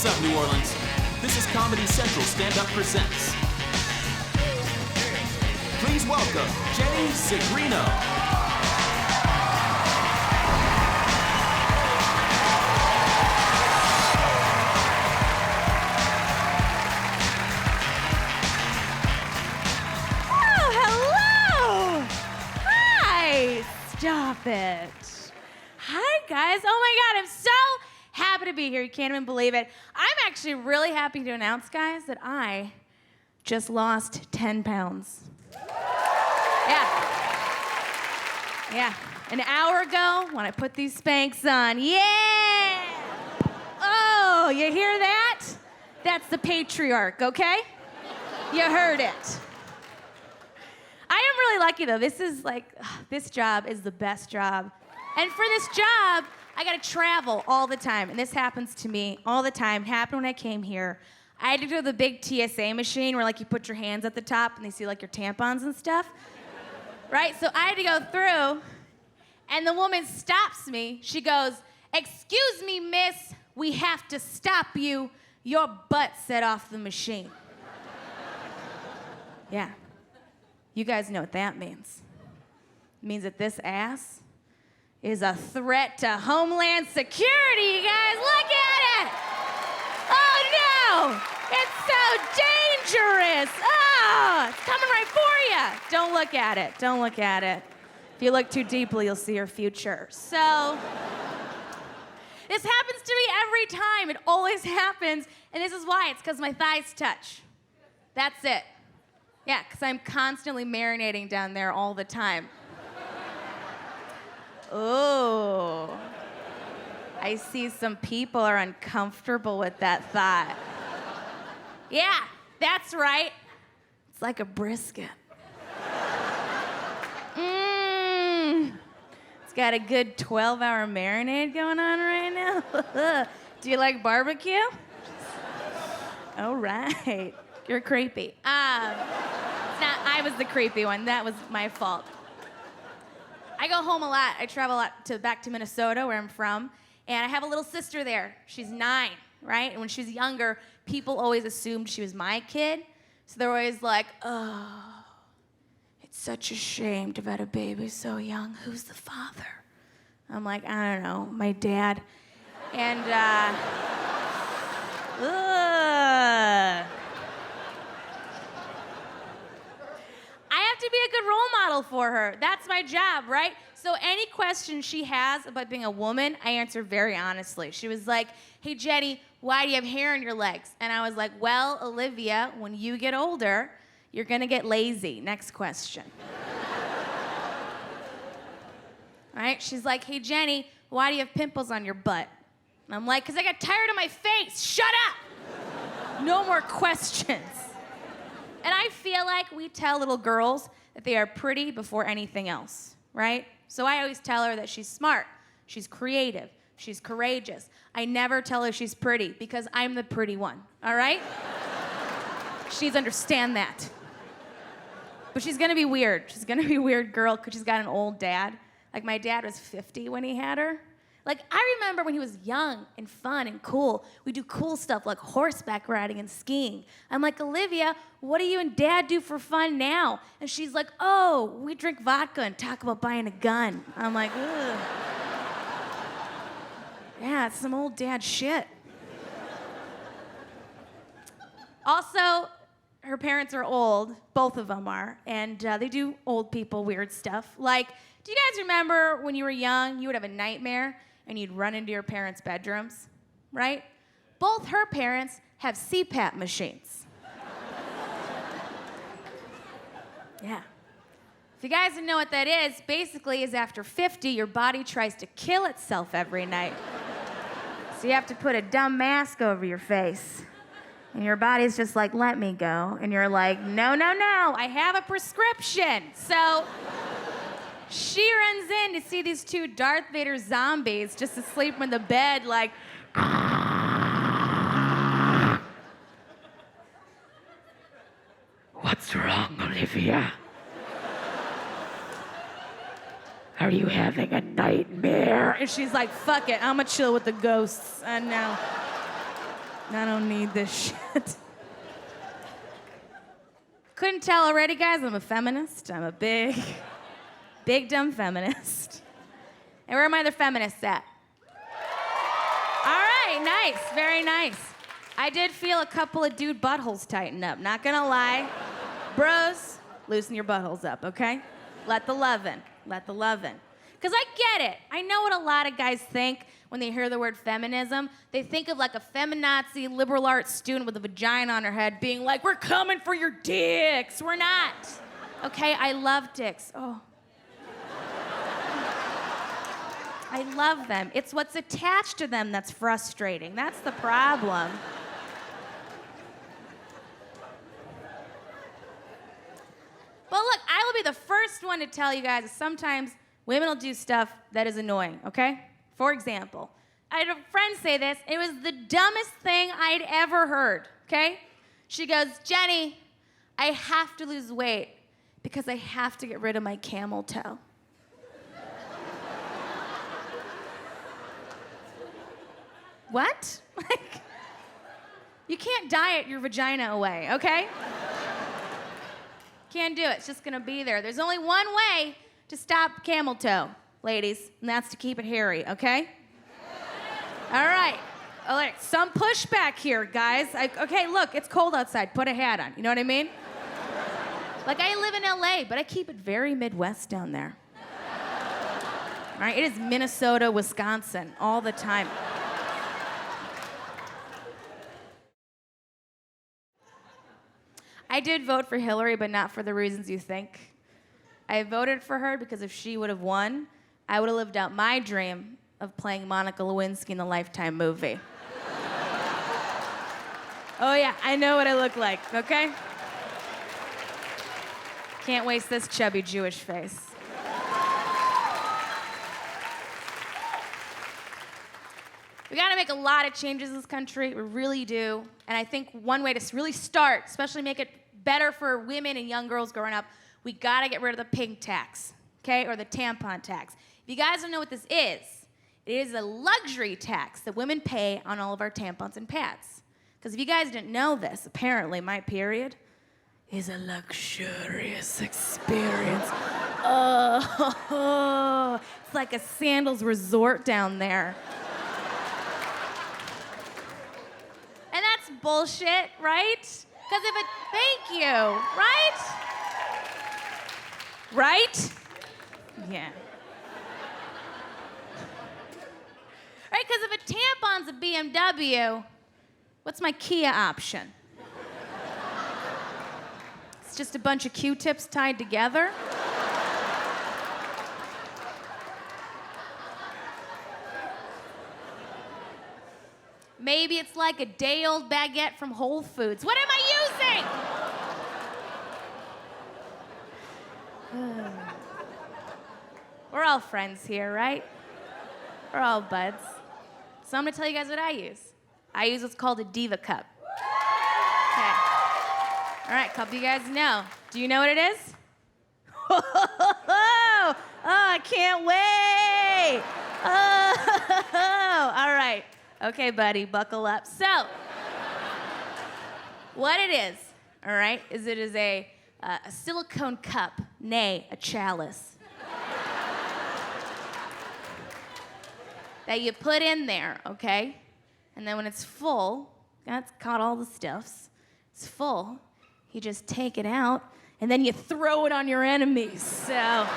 What's up, New Orleans? This is Comedy Central Stand-Up Presents. Please welcome Jenny Zigrino. Oh, hello! Hi! Stop it. Hi, guys. Oh my God, I'm so happy to be here. You can't even believe it. I'm actually really happy to announce, guys, that I just lost 10 pounds. Yeah. An hour ago when I put these Spanx on. Yeah! Oh, you hear that? That's the patriarch, okay? You heard it. I am really lucky though. This job is the best job. And for this job, I gotta travel all the time. And this happens to me all the time. It happened when I came here. I had to do the big TSA machine where like you put your hands at the top and they see like your tampons and stuff. Right? So I had to go through and the woman stops me. She goes, "Excuse me, miss, we have to stop you. Your butt set off the machine." Yeah. You guys know what that means. It means that this ass is a threat to Homeland Security, you guys. Look at it! Oh no! It's so dangerous! Oh, it's coming right for you. Don't look at it. Don't look at it. If you look too deeply, you'll see your future. So, this happens to me every time. It always happens. And this is why. It's because my thighs touch. That's it. Yeah, because I'm constantly marinating down there all the time. Oh, I see some people are uncomfortable with that thought. Yeah, that's right. It's like a brisket. It's got a good 12-hour marinade going on right now. Do you like barbecue? All right. You're creepy. It's not, I was the creepy one. That was my fault. I go home a lot. I travel a lot back to Minnesota, where I'm from, and I have a little sister there. She's 9, right? And when she was younger, people always assumed she was my kid. So they're always like, "Oh, it's such a shame to have had a baby so young. Who's the father?" I'm like, "I don't know, my dad." And, I have to be a good role model for her. That's my job, right? So any question she has about being a woman, I answer very honestly. She was like, "Hey, Jenny, why do you have hair on your legs?" And I was like, "Well, Olivia, when you get older, you're gonna get lazy. Next question." Right? She's like, "Hey, Jenny, why do you have pimples on your butt?" And I'm like, "'Cause I got tired of my face. Shut up! No more questions." And I feel like we tell little girls that they are pretty before anything else, right? So I always tell her that she's smart, she's creative, she's courageous. I never tell her she's pretty because I'm the pretty one, all right? She needs to understand that. But she's gonna be weird. She's gonna be a weird girl because she's got an old dad. Like my dad was 50 when he had her. Like, I remember when he was young and fun and cool. We do cool stuff like horseback riding and skiing. I'm like, "Olivia, what do you and Dad do for fun now?" And she's like, "Oh, we drink vodka and talk about buying a gun." I'm like, ugh. Yeah, it's some old dad shit. Also, her parents are old, both of them are, and they do old people weird stuff. Like, do you guys remember when you were young, you would have a nightmare and you'd run into your parents' bedrooms, right? Both her parents have CPAP machines. Yeah. If you guys don't know what that is, basically is after 50, your body tries to kill itself every night. So you have to put a dumb mask over your face. And your body's just like, "Let me go." And you're like, "No, no, no, I have a prescription." So she runs in to see these 2 Darth Vader zombies just asleep in the bed like, "What's wrong, Olivia? Are you having a nightmare?" and she's like, "Fuck it, I'ma chill with the ghosts." I know. I don't need this shit. Couldn't tell already, guys, I'm a feminist. I'm a big dumb feminist. And where are my other feminists at? All right, nice, very nice. I did feel a couple of dude buttholes tighten up, not gonna lie. Bros, loosen your buttholes up, okay? Let the love in, let the love in. Because I get it. I know what a lot of guys think when they hear the word feminism. They think of like a feminazi liberal arts student with a vagina on her head being like, we're coming for your dicks. We're not. Okay, I love dicks. Oh. I love them. It's what's attached to them that's frustrating. That's the problem. But look, I will be the first one to tell you guys that sometimes women will do stuff that is annoying, okay? For example, I had a friend say this. It was the dumbest thing I'd ever heard, okay? She goes, Jenny, I have to lose weight because I have to get rid of my camel toe. What? Like, you can't diet your vagina away, okay? Can't do it. It's just gonna be there. There's only one way to stop camel toe, ladies, and that's to keep it hairy, okay? All right. All right. Some pushback here, guys. Okay, look, it's cold outside. Put a hat on. You know what I mean? Like, I live in LA, but I keep it very Midwest down there. All right? It is Minnesota, Wisconsin all the time. I did vote for Hillary, but not for the reasons you think. I voted for her because if she would have won, I would have lived out my dream of playing Monica Lewinsky in the Lifetime movie. Oh yeah, I know what I look like, okay? Can't waste this chubby Jewish face. We gotta make a lot of changes in this country, we really do. And I think one way to really start, especially make it better for women and young girls growing up, we gotta get rid of the pink tax, okay? Or the tampon tax. If you guys don't know what this is, it is a luxury tax that women pay on all of our tampons and pads. Because if you guys didn't know this, apparently my period is a luxurious experience. Oh, it's like a sandals resort down there. And that's bullshit, right? Because if it, thank you, right? Right? Yeah. Right, because if a tampon's a BMW, what's my Kia option? It's just a bunch of Q-tips tied together? Maybe it's like a day-old baguette from Whole Foods. What am I using? We're all friends here, right? We're all buds. So I'm gonna tell you guys what I use. I use what's called a diva cup. Okay. All right, couple of you guys know. Do you know what it is? Oh, I can't wait. Oh, all right. Okay, buddy, buckle up. So, what it is, all right, is it is a silicone cup, nay, a chalice, that you put in there, okay? And then when it's full, that's caught all the stuffs, it's full, you just take it out, and then you throw it on your enemies, so.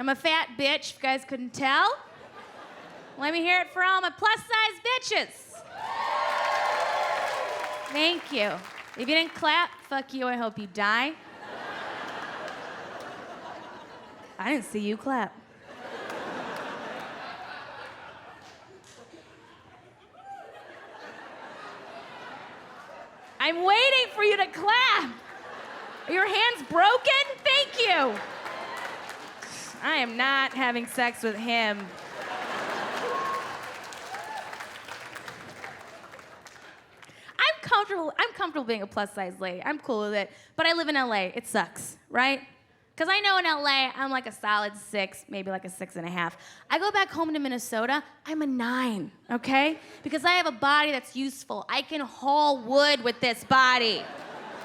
I'm a fat bitch, if you guys couldn't tell. Let me hear it for all my plus-size bitches. Thank you. If you didn't clap, fuck you, I hope you die. I didn't see you clap. I'm waiting for you to clap. Are your hands broken? Thank you. I am not having sex with him. I'm comfortable being a plus-size lady. I'm cool with it. But I live in LA. It sucks, right? Because I know in LA, I'm like a solid 6, maybe like a 6.5. I go back home to Minnesota, I'm a 9, okay? Because I have a body that's useful. I can haul wood with this body,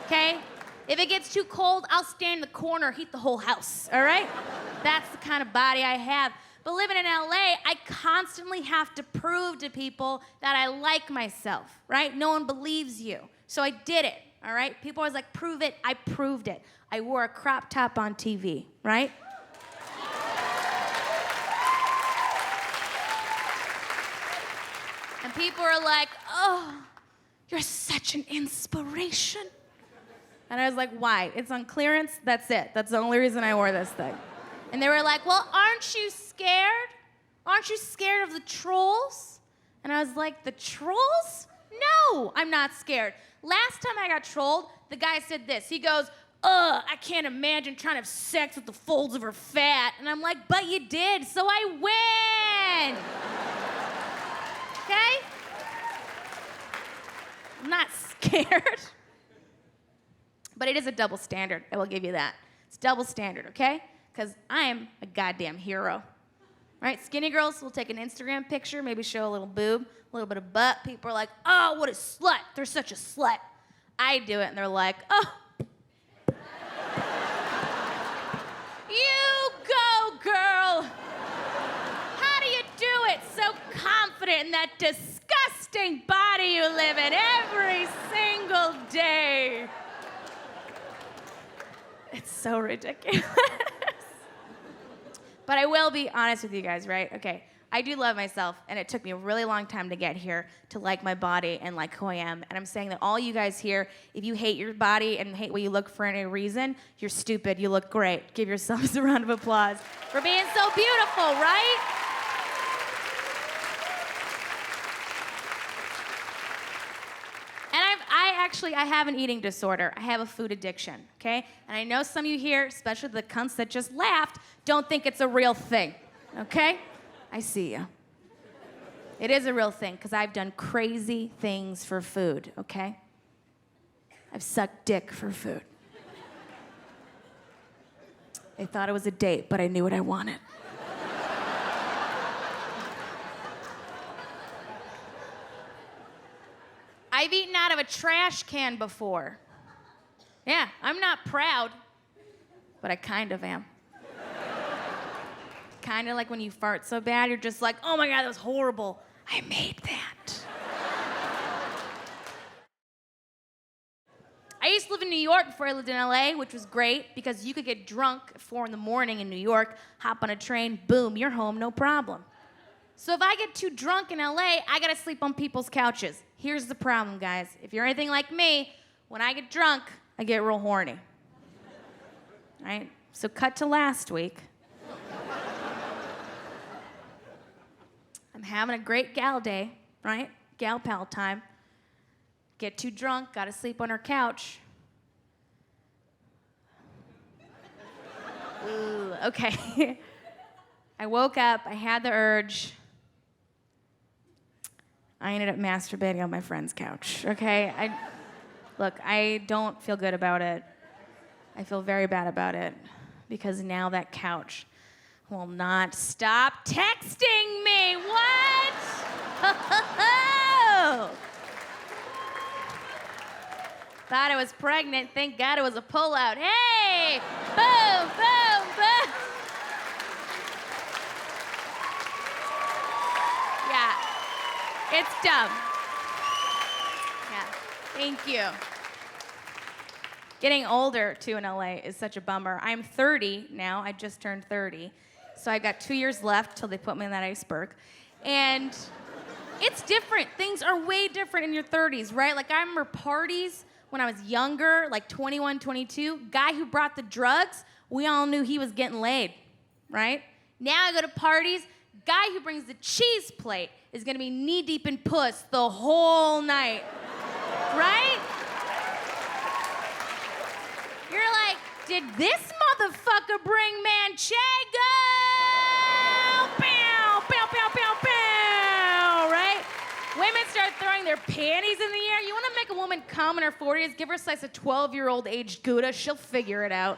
okay? If it gets too cold, I'll stand in the corner, heat the whole house, all right? That's the kind of body I have. But living in LA, I constantly have to prove to people that I like myself, right? No one believes you. So I did it, all right? People always like, prove it. I proved it. I wore a crop top on TV, right? And people are like, oh, you're such an inspiration. And I was like, why? It's on clearance, that's it. That's the only reason I wore this thing. And they were like, well, aren't you scared? Aren't you scared of the trolls? And I was like, the trolls? No, I'm not scared. Last time I got trolled, the guy said this. He goes, ugh, I can't imagine trying to have sex with the folds of her fat. And I'm like, but you did, so I win. Okay? I'm not scared. But it is a double standard, I will give you that. It's double standard, okay? Because I am a goddamn hero. Right? Skinny girls will take an Instagram picture, maybe show a little boob, a little bit of butt. People are like, oh, what a slut. They're such a slut. I do it, and they're like, oh. You go, girl. How do you do it so confident in that disgusting body you live in every single day? It's so ridiculous. But I will be honest with you guys, right? Okay, I do love myself, and it took me a really long time to get here to like my body and like who I am. And I'm saying that all you guys here, if you hate your body and hate what you look for any reason, you're stupid. You look great. Give yourselves a round of applause for being so beautiful, right? And I have an eating disorder. I have a food addiction, okay? And I know some of you here, especially the cunts that just laughed, don't think it's a real thing, okay? I see you. It is a real thing, because I've done crazy things for food, okay? I've sucked dick for food. They thought it was a date, but I knew what I wanted. I've eaten out of a trash can before. Yeah, I'm not proud, but I kind of am. Kind of like when you fart so bad, you're just like, oh my God, that was horrible. I made that. I used to live in New York before I lived in LA, which was great because you could get drunk at 4 a.m. in New York, hop on a train, boom, you're home, no problem. So if I get too drunk in LA, I gotta sleep on people's couches. Here's the problem, guys. If you're anything like me, when I get drunk, I get real horny. Right? So cut to last week. I'm having a great gal day, right? Gal pal time. Get too drunk, gotta sleep on her couch. Ooh, okay. I woke up, I had the urge. I ended up masturbating on my friend's couch, okay? Look, I don't feel good about it. I feel very bad about it because now that couch will not stop texting me. What? Thought I was pregnant. Thank God it was a pullout. Hey! Boom, boom, boom. Yeah. It's dumb. Yeah. Thank you. Getting older, too, in LA is such a bummer. I'm 30 now. I just turned 30. So I got 2 years left till they put me in that iceberg. And it's different. Things are way different in your 30s, right? Like, I remember parties when I was younger, like 21, 22. Guy who brought the drugs, we all knew he was getting laid, right? Now I go to parties, guy who brings the cheese plate is gonna be knee-deep in puss the whole night, right? You're like, did this motherfucker bring Manchego? Pow, pow, pow, pow, pow, right? Women start throwing their panties in the air. You wanna make a woman come in her 40s? Give her a slice of 12-year-old aged Gouda. She'll figure it out.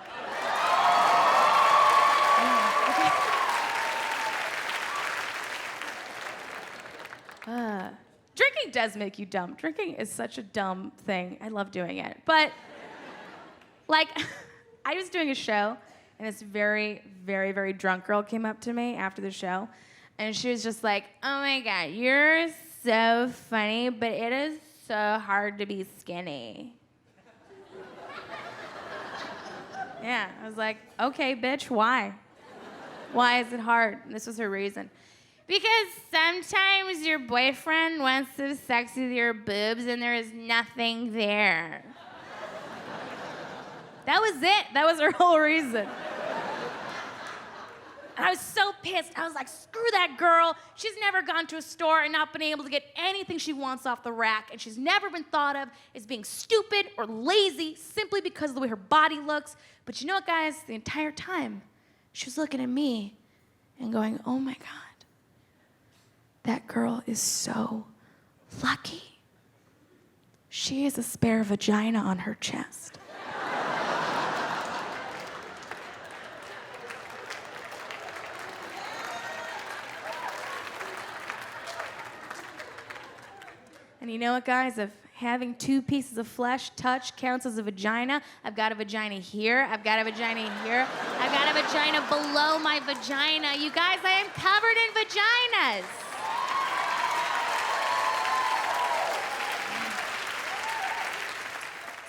Drinking does make you dumb. Drinking is such a dumb thing. I love doing it. But, like, I was doing a show, and this very, very, very drunk girl came up to me after the show, and she was just like, oh my God, you're so funny, but it is so hard to be skinny. Yeah, I was like, okay, bitch, why? Why is it hard? And this was her reason. Because sometimes your boyfriend wants to have sex with your boobs and there is nothing there. That was it. That was her whole reason. And I was so pissed. I was like, screw that girl. She's never gone to a store and not been able to get anything she wants off the rack. And she's never been thought of as being stupid or lazy simply because of the way her body looks. But you know what, guys? The entire time, she was looking at me and going, oh my God, that girl is so lucky. She has a spare vagina on her chest. And you know what, guys? If having 2 pieces of flesh touch counts as a vagina, I've got a vagina here, I've got a vagina here, I've got a vagina below my vagina. You guys, I am covered in vaginas.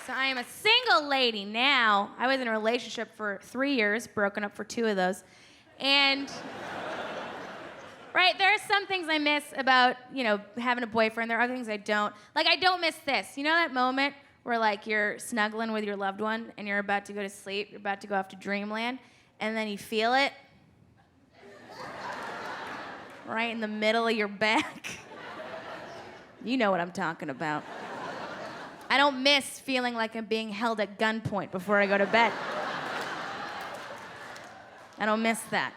So I am a single lady now. I was in a relationship for 3 years, broken up for 2 of those. And right, there are some things I miss about, having a boyfriend. There are other things I don't. Like, I don't miss this. You know that moment where, like, you're snuggling with your loved one and you're about to go to sleep, you're about to go off to dreamland, and then you feel it right in the middle of your back? You know what I'm talking about. I don't miss feeling like I'm being held at gunpoint before I go to bed. I don't miss that.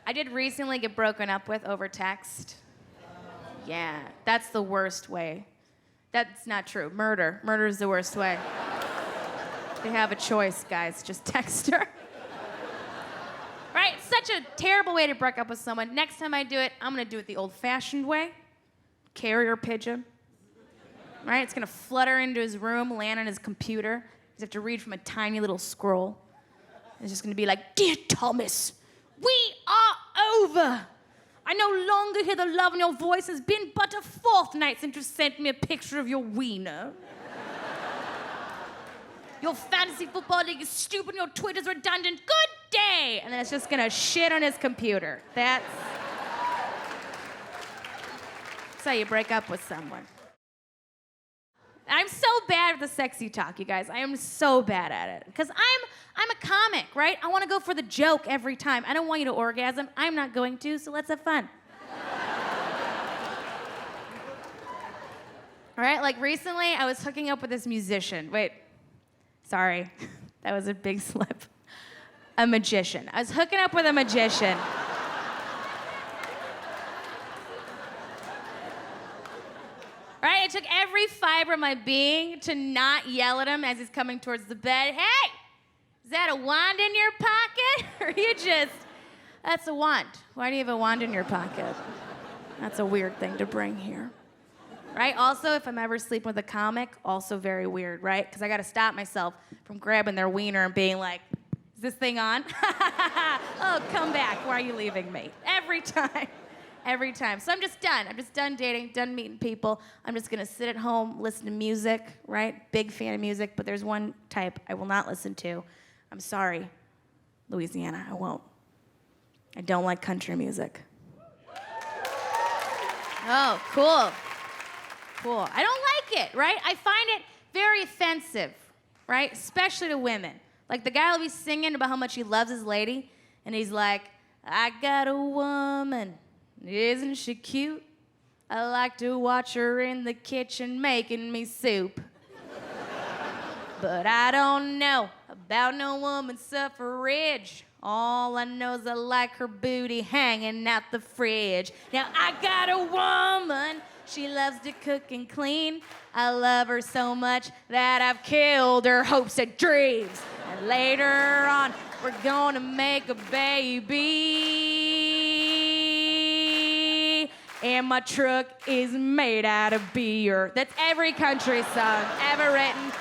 I did recently get broken up with over text. Yeah, that's the worst way. That's not true. Murder. Murder is the worst way. They have a choice, guys. Just text her. Right? Such a terrible way to break up with someone. Next time I do it, I'm going to do it the old-fashioned way. Carrier pigeon. Right? It's going to flutter into his room, land on his computer. He's have to read from a tiny little scroll. It's just going to be like, Dear Thomas, we are over. I no longer hear the love in your voice. It's been but a fortnight since you sent me a picture of your wiener. Your fantasy football league is stupid and your Twitter's redundant. Good day. And then it's just gonna shit on his computer. That's how you break up with someone. I'm so bad at the sexy talk, you guys. I am so bad at it. Because I'm a comic, right? I want to go for the joke every time. I don't want you to orgasm. I'm not going to, so let's have fun. All right, like recently I was hooking up with this musician. Wait, sorry, that was a big slip. A magician. I was hooking up with a magician. Right? It took every fiber of my being to not yell at him as he's coming towards the bed. Hey, is that a wand in your pocket? Or you just, that's a wand. Why do you have a wand in your pocket? That's a weird thing to bring here. Right? Also, if I'm ever sleeping with a comic, also very weird, right? Because I got to stop myself from grabbing their wiener and being like, is this thing on? Oh, come back. Why are you leaving me? Every time. Every time. So I'm just done. I'm just done dating, done meeting people. I'm just gonna sit at home, listen to music, right? Big fan of music, but there's one type I will not listen to. I'm sorry, Louisiana, I won't. I don't like country music. Oh, cool. Cool. I don't like it, right? I find it very offensive, right? Especially to women. Like the guy will be singing about how much he loves his lady, and he's like, I got a woman. Isn't she cute? I like to watch her in the kitchen making me soup. But I don't know about no woman suffrage. All I know is I like her booty hanging out the fridge. Now I got a woman, she loves to cook and clean. I love her so much that I've killed her hopes and dreams. And later on, we're gonna make a baby. and my truck is made out of beer. That's every country song ever written.